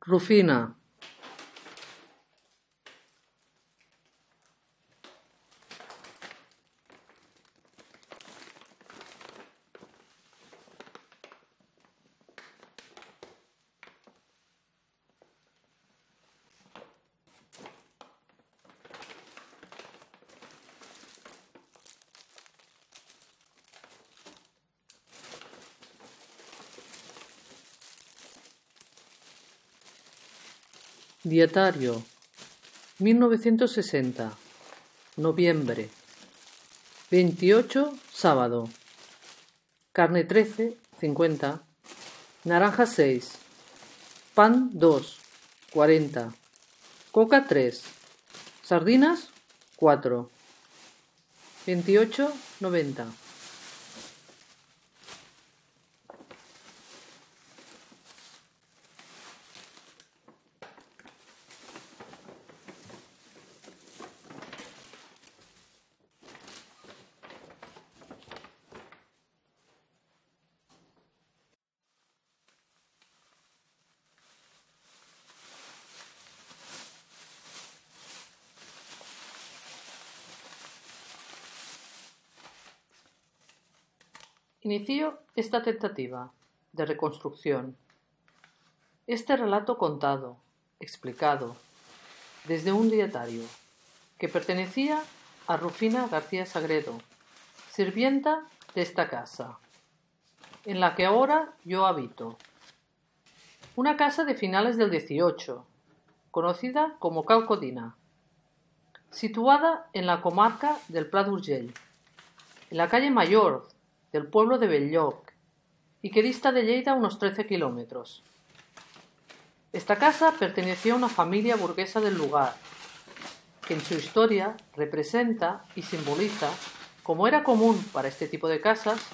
Rufina. Dietario, 1960, noviembre, 28, sábado, carne 13, 50, naranja 6, pan 2, 40, coca 3, sardinas 4, 28, 90. Inició esta tentativa de reconstrucción, este relato contado, explicado, desde un dietario que pertenecía a Rufina García Sagredo, sirvienta de esta casa, en la que ahora yo habito. Una casa de finales del 18, conocida como Cal Codina, situada en la comarca del Pla d'Urgell, en la calle Mayor del pueblo de Bell-lloc, y que dista de Lleida unos 13 kilómetros. Esta casa perteneció a una familia burguesa del lugar, que en su historia representa y simboliza, como era común para este tipo de casas,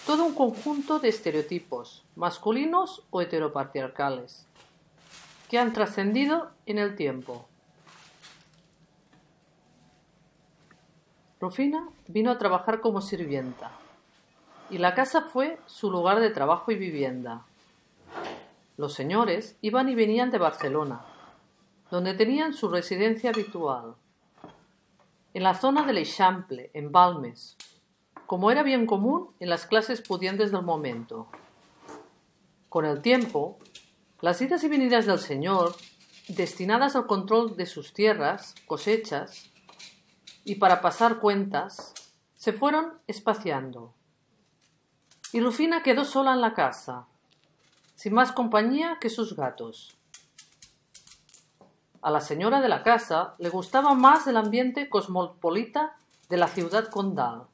todo un conjunto de estereotipos, masculinos o heteropatriarcales, que han trascendido en el tiempo. Rufina vino a trabajar como sirvienta, y la casa fue su lugar de trabajo y vivienda. Los señores iban y venían de Barcelona, donde tenían su residencia habitual, en la zona del Eixample, en Balmes, como era bien común en las clases pudientes del momento. Con el tiempo, las idas y venidas del señor, destinadas al control de sus tierras, cosechas, y para pasar cuentas, se fueron espaciando. Y Rufina quedó sola en la casa, sin más compañía que sus gatos. A la señora de la casa le gustaba más el ambiente cosmopolita de la ciudad condal,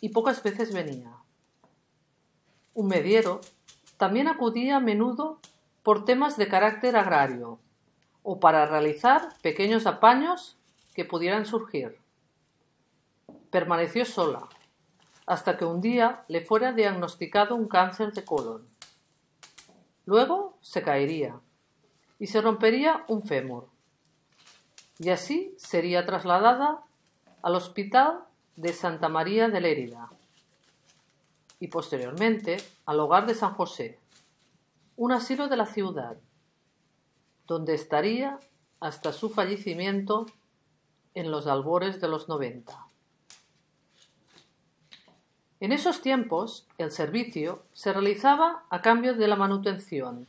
y pocas veces venía. Un mediero también acudía a menudo por temas de carácter agrario o para realizar pequeños apaños que pudieran surgir. Permaneció sola, hasta que un día le fuera diagnosticado un cáncer de colon. Luego se caería y se rompería un fémur, y así sería trasladada al Hospital de Santa María de Lérida y posteriormente al Hogar de San José, un asilo de la ciudad, donde estaría hasta su fallecimiento en los albores de los 90. En esos tiempos, el servicio se realizaba a cambio de la manutención,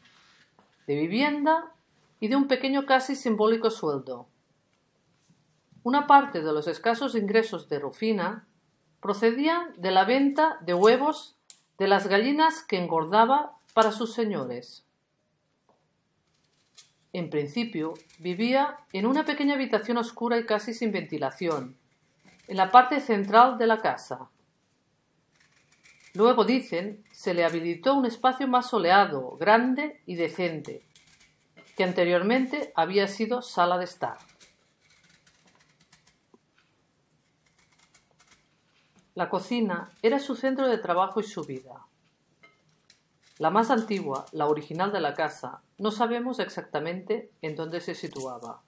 de vivienda y de un pequeño casi simbólico sueldo. Una parte de los escasos ingresos de Rufina procedían de la venta de huevos de las gallinas que engordaba para sus señores. En principio, vivía en una pequeña habitación oscura y casi sin ventilación, en la parte central de la casa. Luego, dicen, se le habilitó un espacio más soleado, grande y decente, que anteriormente había sido sala de estar. La cocina era su centro de trabajo y su vida. La más antigua, la original de la casa, no sabemos exactamente en dónde se situaba.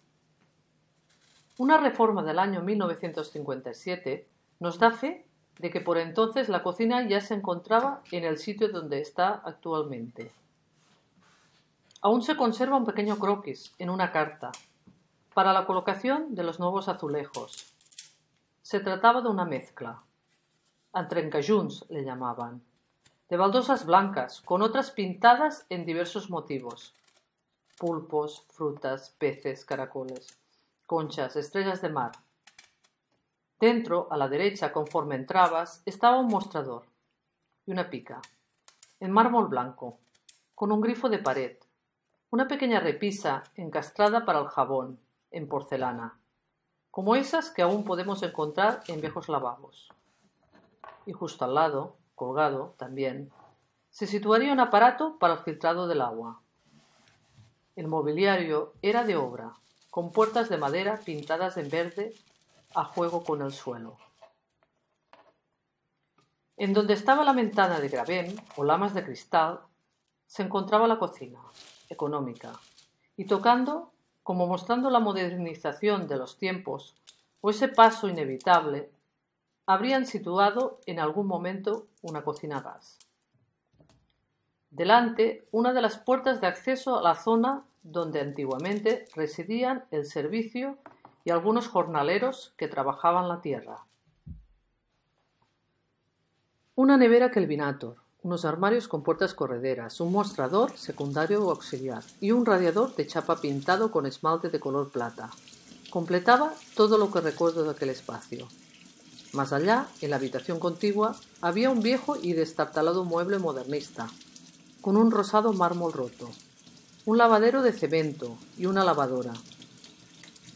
Una reforma del año 1957 nos da fe de que por entonces la cocina ya se encontraba en el sitio donde está actualmente. Aún se conserva un pequeño croquis en una carta para la colocación de los nuevos azulejos. Se trataba de una mezcla, entrencajunts le llamaban, de baldosas blancas con otras pintadas en diversos motivos: pulpos, frutas, peces, caracoles, conchas, estrellas de mar. Dentro, a la derecha, conforme entrabas, estaba un mostrador y una pica, en mármol blanco, con un grifo de pared, una pequeña repisa encastrada para el jabón, en porcelana, como esas que aún podemos encontrar en viejos lavabos. Y justo al lado, colgado también, se situaría un aparato para el filtrado del agua. El mobiliario era de obra, con puertas de madera pintadas en verde a juego con el suelo. En donde estaba la ventana de gravén o lamas de cristal, se encontraba la cocina, económica, y tocando, como mostrando la modernización de los tiempos o ese paso inevitable, habrían situado en algún momento una cocina a gas. Delante, una de las puertas de acceso a la zona donde antiguamente residían el servicio y algunos jornaleros que trabajaban la tierra. Una nevera Kelvinator, unos armarios con puertas correderas, un mostrador secundario o auxiliar y un radiador de chapa pintado con esmalte de color plata. Completaba todo lo que recuerdo de aquel espacio. Más allá, en la habitación contigua, había un viejo y destartalado mueble modernista, con un rosado mármol roto, un lavadero de cemento y una lavadora.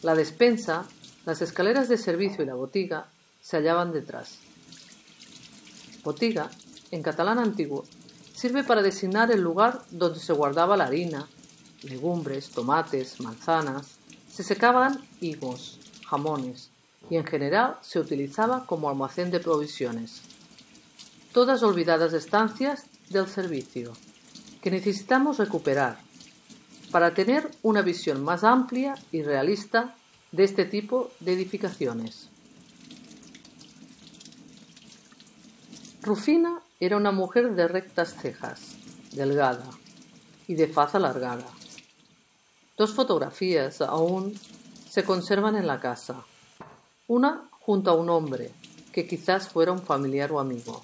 La despensa, las escaleras de servicio y la botiga se hallaban detrás. Botiga, en catalán antiguo, sirve para designar el lugar donde se guardaba la harina, legumbres, tomates, manzanas, se secaban higos, jamones, y en general se utilizaba como almacén de provisiones. Todas olvidadas estancias del servicio, que necesitamos recuperar para tener una visión más amplia y realista de este tipo de edificaciones. Rufina era una mujer de rectas cejas, delgada y de faz alargada. 2 fotografías aún se conservan en la casa. Una junto a un hombre, que quizás fuera un familiar o amigo.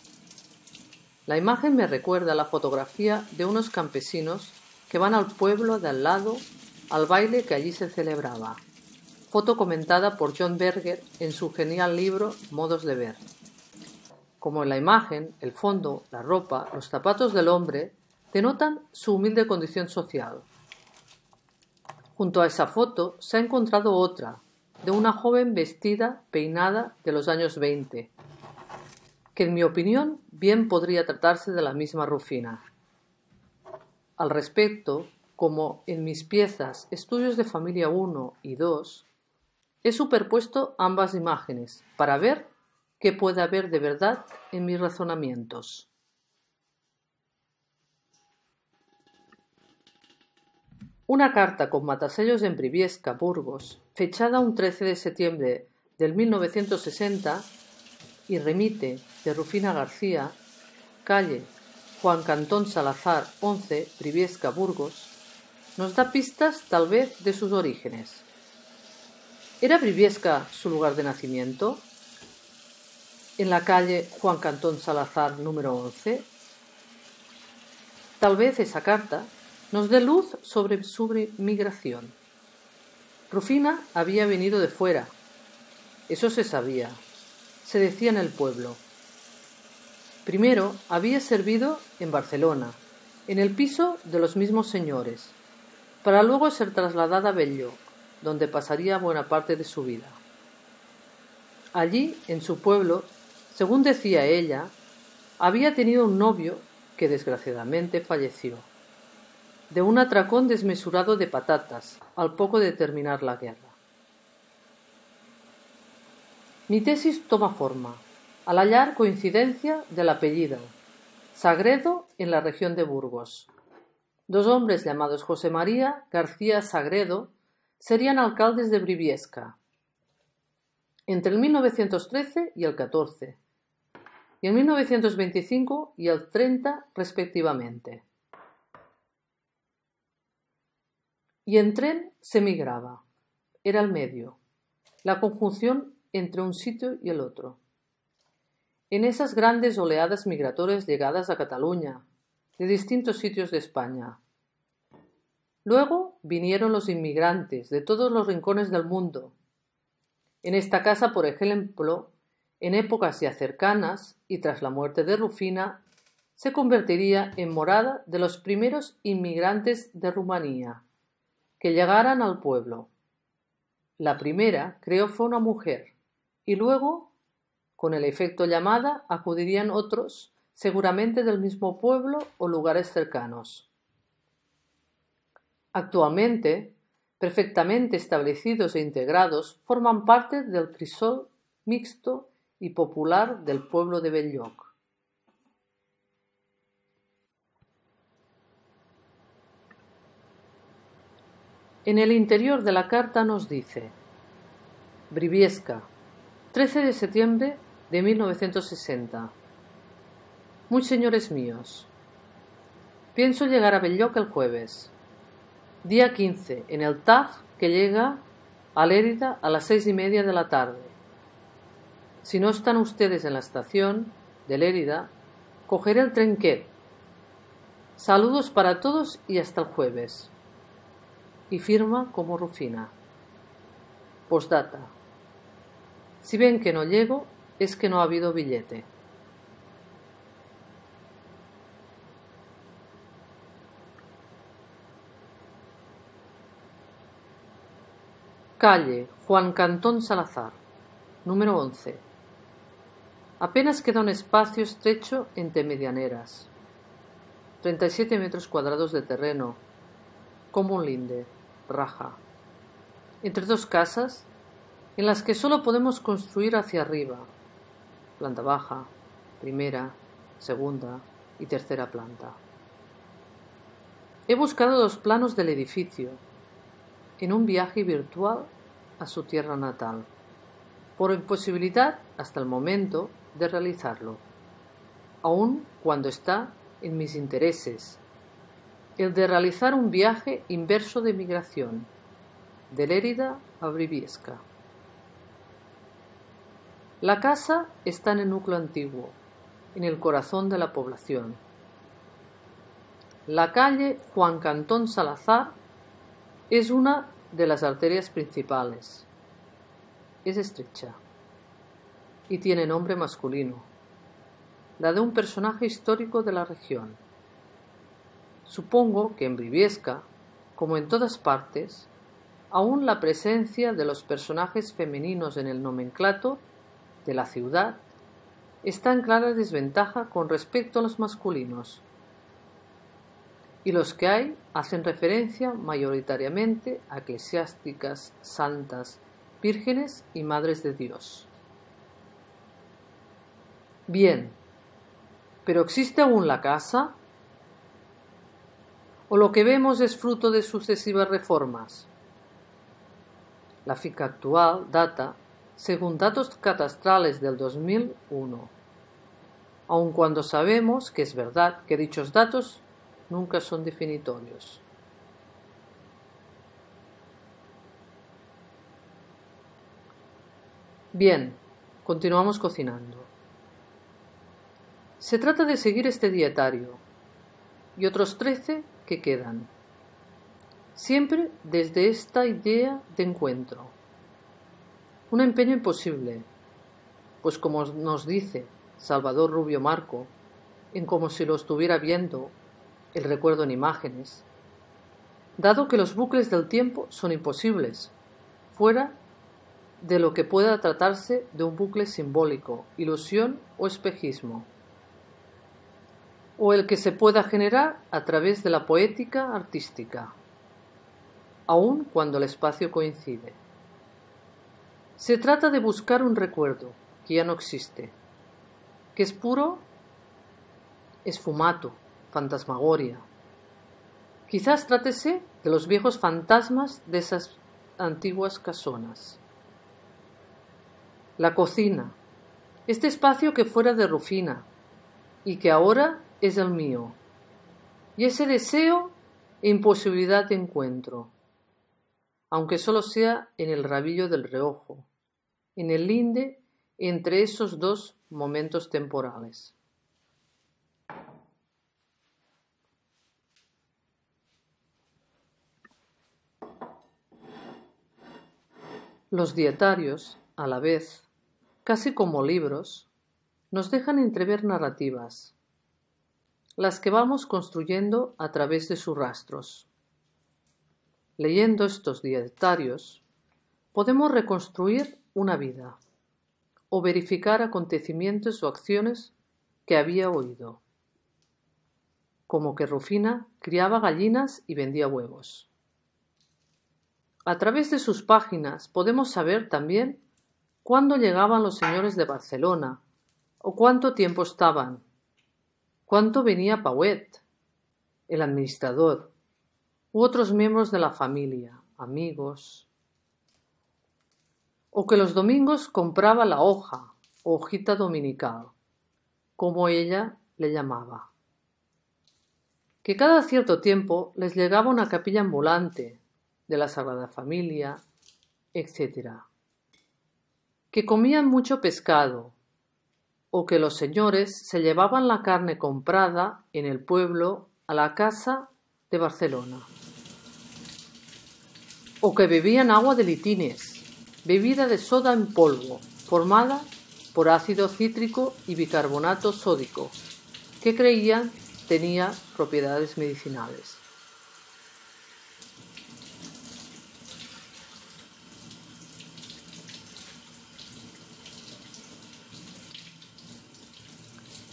La imagen me recuerda a la fotografía de unos campesinos que van al pueblo de al lado al baile que allí se celebraba. Foto comentada por John Berger en su genial libro Modos de ver. Como en la imagen, el fondo, la ropa, los zapatos del hombre denotan su humilde condición social. Junto a esa foto se ha encontrado otra, de una joven vestida, peinada de los años 20, que en mi opinión bien podría tratarse de la misma Rufina. Al respecto, como en mis piezas Estudios de Familia 1 y 2, he superpuesto ambas imágenes para ver qué puede haber de verdad en mis razonamientos. Una carta con matasellos en Briviesca, Burgos, fechada un 13 de septiembre del 1960 y remite de Rufina García, calle Juan Cantón Salazar 11, Briviesca, Burgos, nos da pistas tal vez de sus orígenes. ¿Era Briviesca su lugar de nacimiento? ¿En la calle Juan Cantón Salazar número 11? Tal vez esa carta nos dé luz sobre su migración. Rufina había venido de fuera. Eso se sabía. Se decía en el pueblo. Primero había servido en Barcelona, en el piso de los mismos señores, para luego ser trasladada a Bell-lloc, donde pasaría buena parte de su vida. Allí, en su pueblo, según decía ella, había tenido un novio que desgraciadamente falleció, de un atracón desmesurado de patatas al poco de terminar la guerra. Mi tesis toma forma al hallar coincidencia del apellido, Sagredo en la región de Burgos. 2 hombres llamados José María García Sagredo serían alcaldes de Briviesca entre el 1913 y el 14, y en 1925 y el 30 respectivamente. y en tren se migraba. Era el medio, la conjunción entre un sitio y el otro. En esas grandes oleadas migratorias llegadas a Cataluña, de distintos sitios de España. Luego vinieron los inmigrantes de todos los rincones del mundo. En esta casa, por ejemplo, en épocas ya cercanas y tras la muerte de Rufina, se convertiría en morada de los primeros inmigrantes de Rumanía que llegaran al pueblo. La primera, creo, fue una mujer, y luego, con el efecto llamada, acudirían otros, seguramente del mismo pueblo o lugares cercanos. Actualmente, perfectamente establecidos e integrados, forman parte del crisol mixto y popular del pueblo de Bell-lloc. En el interior de la carta nos dice: Briviesca, 13 de septiembre de 1960. Muy señores míos, pienso llegar a Bell-lloc el jueves, día 15, en el TAF que llega a Lérida a las 6:30 de la tarde. Si no están ustedes en la estación de Lérida, cogeré el Trenquet. Saludos para todos y hasta el jueves. Y firma como Rufina. Postdata. Si ven que no llego, es que no ha habido billete. Calle Juan Cantón Salazar, número 11. Apenas queda un espacio estrecho entre medianeras. 37 metros cuadrados de terreno, como un linde, raja, entre dos casas en las que solo podemos construir hacia arriba, planta baja, primera, segunda y tercera planta. He buscado los planos del edificio en un viaje virtual a su tierra natal, por imposibilidad hasta el momento de realizarlo, aun cuando está en mis intereses el de realizar un viaje inverso de migración, de Lérida a Briviesca. La casa está en el núcleo antiguo, en el corazón de la población. La calle Juan Cantón Salazar es una de las arterias principales. Es estrecha y tiene nombre masculino, la de un personaje histórico de la región. Supongo que en Briviesca, como en todas partes, aún la presencia de los personajes femeninos en el nomenclato de la ciudad está en clara desventaja con respecto a los masculinos, y los que hay hacen referencia mayoritariamente a eclesiásticas, santas, vírgenes y madres de Dios. Bien, ¿pero existe aún la casa? ¿O lo que vemos es fruto de sucesivas reformas? La finca actual data, según datos catastrales del 2001, aun cuando sabemos que es verdad que dichos datos nunca son definitorios. Bien, continuamos cocinando. Se trata de seguir este dietario y otros 13 que quedan, siempre desde esta idea de encuentro. Un empeño imposible, pues como nos dice Salvador Rubio Marco, en Como si lo estuviera viendo, el recuerdo en imágenes, dado que los bucles del tiempo son imposibles, fuera de lo que pueda tratarse de un bucle simbólico, ilusión o espejismo, o el que se pueda generar a través de la poética artística, aun cuando el espacio coincide. Se trata de buscar un recuerdo que ya no existe, que es puro esfumato, fantasmagoria. Quizás trátese de los viejos fantasmas de esas antiguas casonas. La cocina, este espacio que fuera de Rufina y que ahora es el mío, y ese deseo e imposibilidad de encuentro, aunque solo sea en el rabillo del reojo, en el linde entre esos dos momentos temporales. Los dietarios, a la vez, casi como libros, nos dejan entrever narrativas, las que vamos construyendo a través de sus rastros. Leyendo estos dietarios, podemos reconstruir una vida o verificar acontecimientos o acciones que había oído, como que Rufina criaba gallinas y vendía huevos. A través de sus páginas podemos saber también cuándo llegaban los señores de Barcelona o cuánto tiempo estaban, cuánto venía Pauet, el administrador, u otros miembros de la familia, amigos, o que los domingos compraba la hoja o hojita dominical, como ella le llamaba, que cada cierto tiempo les llegaba una capilla ambulante de la Sagrada Familia, etc., que comían mucho pescado, o que los señores se llevaban la carne comprada en el pueblo a la casa de Barcelona, o que bebían agua de litines, bebida de soda en polvo, formada por ácido cítrico y bicarbonato sódico, que creían tenía propiedades medicinales.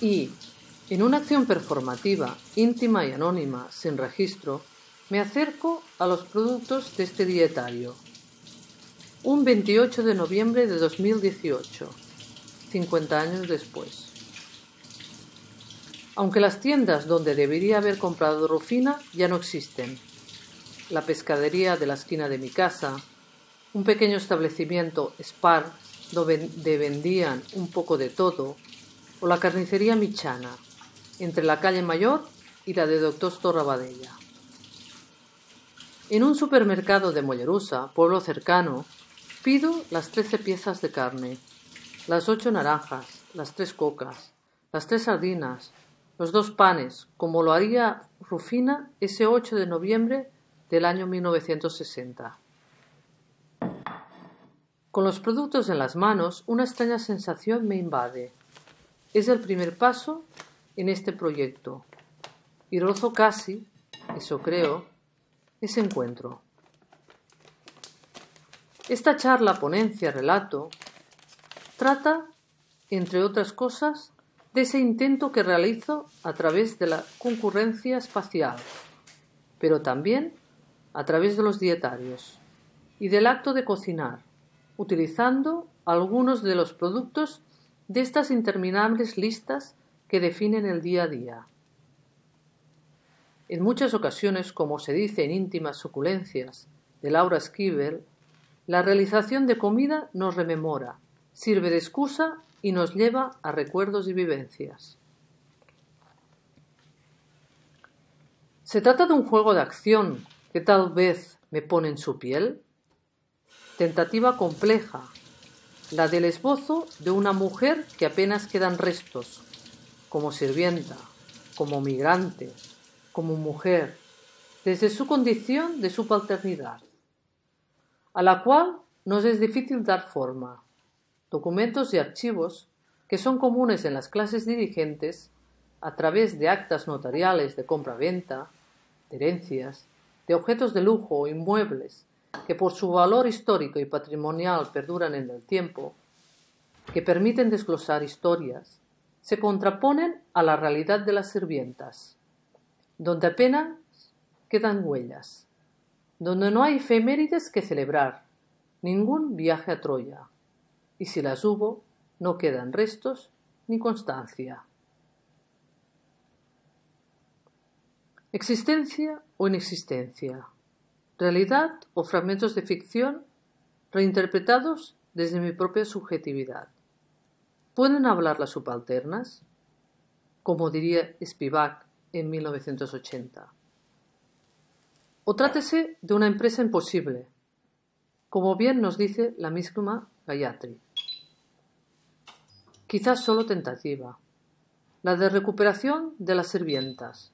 Y, en una acción performativa, íntima y anónima, sin registro, me acerco a los productos de este dietario. Un 28 de noviembre de 2018, 50 años después. Aunque las tiendas donde debería haber comprado Rufina ya no existen. La pescadería de la esquina de mi casa, un pequeño establecimiento Spar donde vendían un poco de todo, o la carnicería Michana, entre la calle Mayor y la de Doctor Torrabadella. En un supermercado de Mollerusa, pueblo cercano, pido las 13 piezas de carne, las 8 naranjas, las 3 cocas, las 3 sardinas, los 2 panes, como lo haría Rufina ese 8 de noviembre del año 1960. Con los productos en las manos, una extraña sensación me invade. Es el primer paso en este proyecto y rozo casi, eso creo, ese encuentro. Esta charla, ponencia, relato, trata, entre otras cosas, de ese intento que realizo a través de la concurrencia espacial, pero también a través de los dietarios y del acto de cocinar, utilizando algunos de los productos de estas interminables listas que definen el día a día. En muchas ocasiones, como se dice en Íntimas suculencias de Laura Esquivel, la realización de comida nos rememora, sirve de excusa y nos lleva a recuerdos y vivencias. ¿Se trata de un juego de acción que tal vez me pone en su piel? Tentativa compleja, la del esbozo de una mujer que apenas quedan restos, como sirvienta, como migrante, como mujer, desde su condición de subalternidad, a la cual nos es difícil dar forma. Documentos y archivos que son comunes en las clases dirigentes a través de actas notariales de compra-venta, de herencias, de objetos de lujo o inmuebles que por su valor histórico y patrimonial perduran en el tiempo, que permiten desglosar historias, se contraponen a la realidad de las sirvientas, donde apenas quedan huellas, donde no hay efemérides que celebrar, ningún viaje a Troya, y si las hubo, no quedan restos ni constancia. Existencia o inexistencia, realidad o fragmentos de ficción reinterpretados desde mi propia subjetividad. ¿Pueden hablar las subalternas? Como diría Spivak en 1980. O trátese de una empresa imposible, como bien nos dice la misma Gayatri. Quizás solo tentativa, la de recuperación de las sirvientas,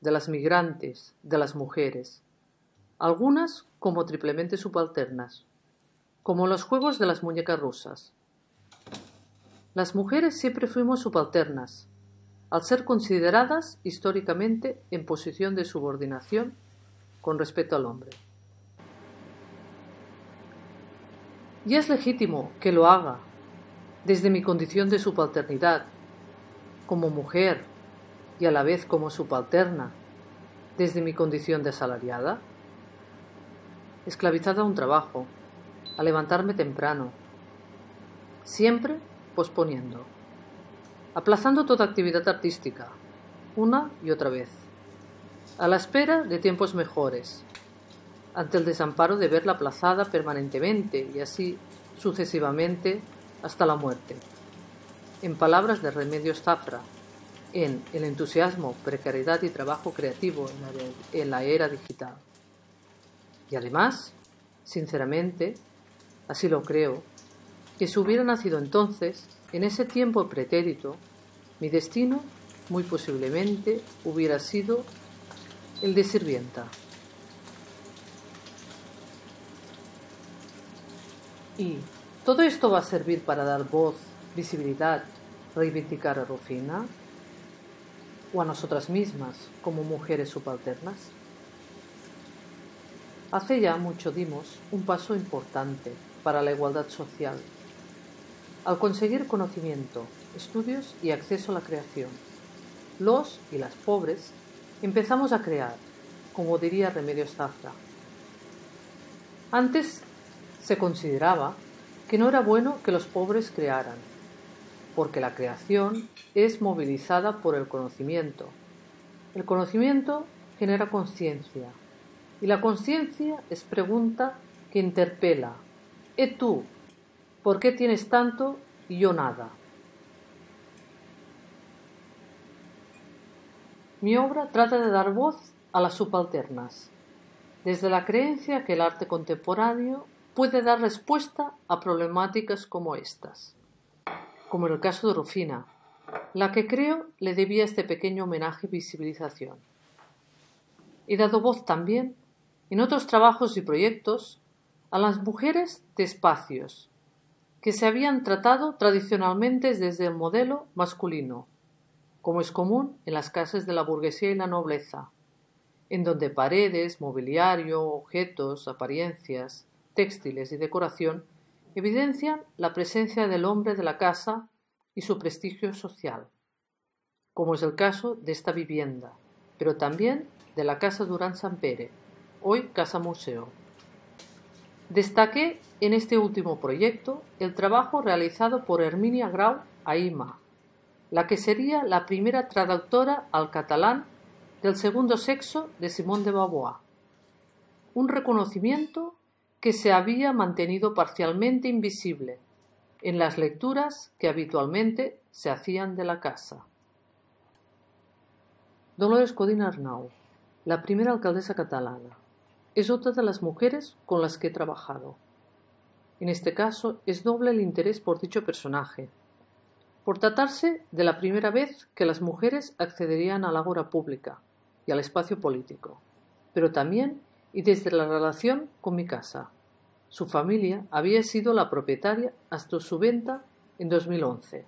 de las migrantes, de las mujeres, algunas como triplemente subalternas, como los juegos de las muñecas rusas. Las mujeres siempre fuimos subalternas, al ser consideradas históricamente en posición de subordinación con respecto al hombre. Y es legítimo que lo haga desde mi condición de subalternidad, como mujer y a la vez como subalterna, desde mi condición de asalariada, esclavizada a un trabajo, a levantarme temprano, siempre posponiendo, aplazando toda actividad artística, una y otra vez, a la espera de tiempos mejores, ante el desamparo de verla aplazada permanentemente y así sucesivamente hasta la muerte. En palabras de Remedios Zafra, en El entusiasmo, precariedad y trabajo creativo en la era digital. Y además, sinceramente, así lo creo, que si hubiera nacido entonces, en ese tiempo pretérito, mi destino, muy posiblemente, hubiera sido el de sirvienta. ¿Y todo esto va a servir para dar voz, visibilidad, reivindicar a Rufina? ¿O a nosotras mismas, como mujeres subalternas? Hace ya mucho dimos un paso importante para la igualdad social, al conseguir conocimiento, estudios y acceso a la creación. Los y las pobres empezamos a crear, como diría Remedios Zafra. Antes se consideraba que no era bueno que los pobres crearan, porque la creación es movilizada por el conocimiento. El conocimiento genera conciencia, y la conciencia es pregunta que interpela. Tú, ¿por qué tienes tanto y yo nada? Mi obra trata de dar voz a las subalternas, desde la creencia que el arte contemporáneo puede dar respuesta a problemáticas como estas, como en el caso de Rufina, la que creo le debía este pequeño homenaje y visibilización. He dado voz también, en otros trabajos y proyectos, a las mujeres de espacios, que se habían tratado tradicionalmente desde el modelo masculino, como es común en las casas de la burguesía y la nobleza, en donde paredes, mobiliario, objetos, apariencias, textiles y decoración evidencian la presencia del hombre de la casa y su prestigio social, como es el caso de esta vivienda, pero también de la Casa Durán Sampere, hoy Casa Museo. Destaqué en este último proyecto el trabajo realizado por Herminia Grau Aima, la que sería la primera traductora al catalán del segundo sexo de Simone de Beauvoir, un reconocimiento que se había mantenido parcialmente invisible en las lecturas que habitualmente se hacían de la casa. Dolores Codina Arnau, la primera alcaldesa catalana, es otra de las mujeres con las que he trabajado. En este caso es doble el interés por dicho personaje, por tratarse de la primera vez que las mujeres accederían a la agora pública y al espacio político, pero también y desde la relación con mi casa. Su familia había sido la propietaria hasta su venta en 2011.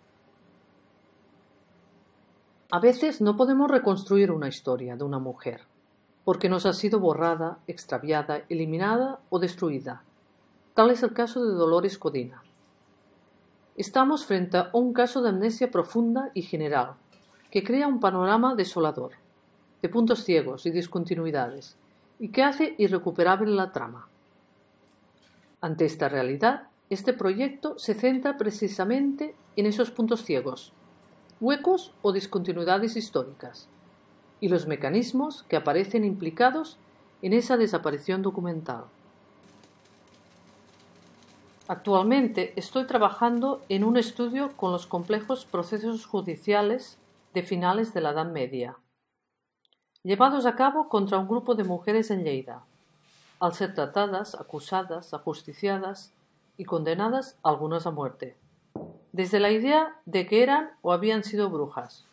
A veces no podemos reconstruir una historia de una mujer, porque nos ha sido borrada, extraviada, eliminada o destruida. Tal es el caso de Dolores Codina. Estamos frente a un caso de amnesia profunda y general, que crea un panorama desolador, de puntos ciegos y discontinuidades, y que hace irrecuperable la trama. Ante esta realidad, este proyecto se centra precisamente en esos puntos ciegos, huecos o discontinuidades históricas, y los mecanismos que aparecen implicados en esa desaparición documental. Actualmente estoy trabajando en un estudio con los complejos procesos judiciales de finales de la Edad Media, llevados a cabo contra un grupo de mujeres en Lleida. al ser tratadas, acusadas, ajusticiadas y condenadas algunas a muerte, desde la idea de que eran o habían sido brujas.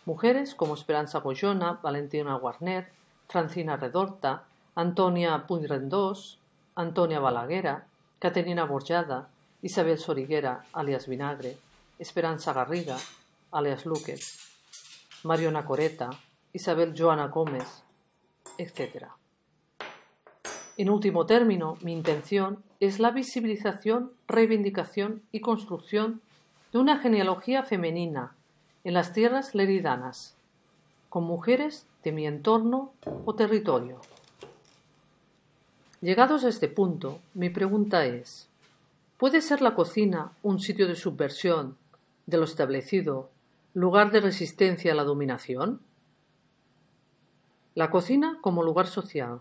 Mujeres como Esperanza Goyona, Valentina Guarner, Francina Redorta, Antonia Puigventós, Antonia Balaguera, Caterina Borjada, Isabel Soriguera, alias Vinagre, Esperanza Garriga, alias Luques, Mariona Coreta, Isabel Joana Gómez, etc. En último término, mi intención es la visibilización, reivindicación y construcción de una genealogía femenina en las tierras leridanas, con mujeres de mi entorno o territorio. Llegados a este punto, mi pregunta es: ¿puede ser la cocina un sitio de subversión de lo establecido, lugar de resistencia a la dominación? La cocina como lugar social,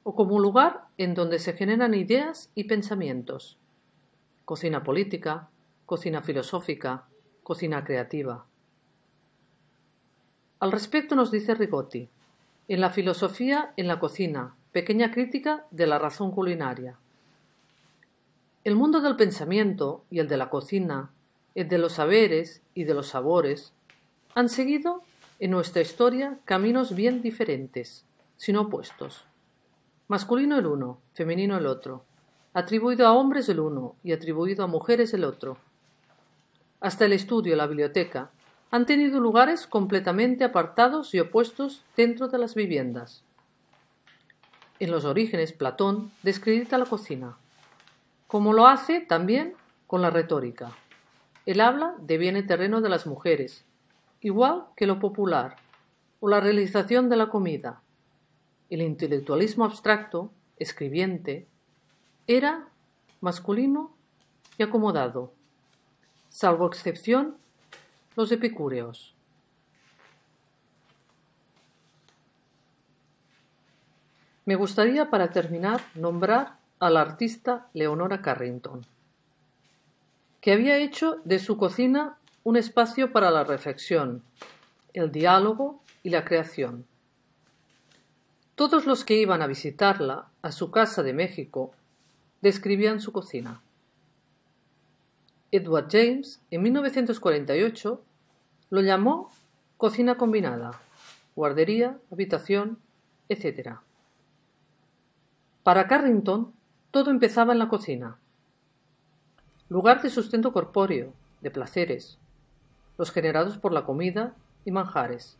o como lugar en donde se generan ideas y pensamientos. Cocina política, cocina filosófica, cocina creativa. Al respecto nos dice Rigotti, en la filosofía en la cocina, pequeña crítica de la razón culinaria. El mundo del pensamiento y el de la cocina, el de los saberes y de los sabores, han seguido en nuestra historia caminos bien diferentes, sin opuestos. Masculino el uno, femenino el otro, atribuido a hombres el uno y atribuido a mujeres el otro. Hasta el estudio y la biblioteca han tenido lugares completamente apartados y opuestos dentro de las viviendas. En los orígenes, Platón descredita la cocina, como lo hace también con la retórica. Él habla de viene terreno de las mujeres, igual que lo popular, o la realización de la comida. El intelectualismo abstracto, escribiente, era masculino y acomodado, salvo excepción los epicúreos. Me gustaría, para terminar, nombrar a la artista Leonora Carrington, que había hecho de su cocina un espacio para la reflexión, el diálogo y la creación. Todos los que iban a visitarla a su casa de México describían su cocina. Edward James, en 1948, lo llamó cocina combinada, guardería, habitación, etc. Para Carrington, todo empezaba en la cocina. Lugar de sustento corpóreo, de placeres, los generados por la comida y manjares,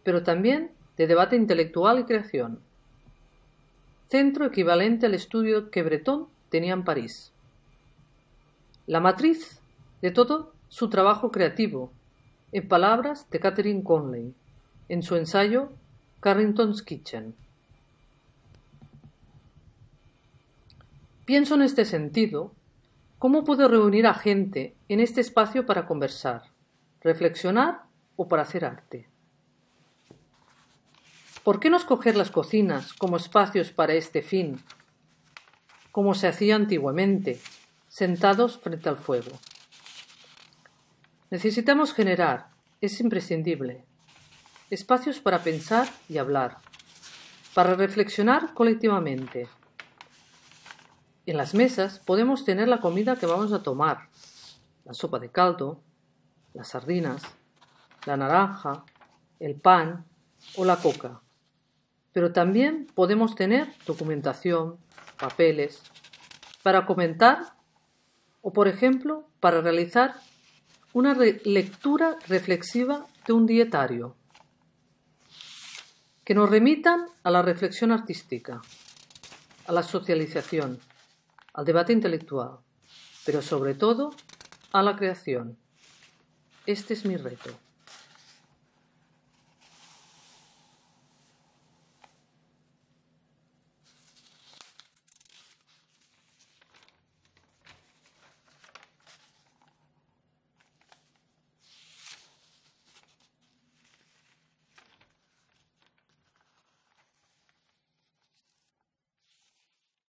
pero también de debate intelectual y creación. Centro equivalente al estudio que Breton tenía en París. La matriz de todo su trabajo creativo, en palabras de Catherine Conley, en su ensayo Carrington's Kitchen. Pienso en este sentido, ¿cómo puedo reunir a gente en este espacio para conversar, reflexionar o para hacer arte? ¿Por qué no escoger las cocinas como espacios para este fin, como se hacía antiguamente, sentados frente al fuego? Necesitamos generar, es imprescindible, espacios para pensar y hablar, para reflexionar colectivamente. En las mesas podemos tener la comida que vamos a tomar, la sopa de caldo, las sardinas, la naranja, el pan o la coca. Pero también podemos tener documentación, papeles, para comentar o, por ejemplo, para realizar una lectura reflexiva de un dietario, que nos remitan a la reflexión artística, a la socialización, al debate intelectual, pero sobre todo a la creación. Este es mi reto.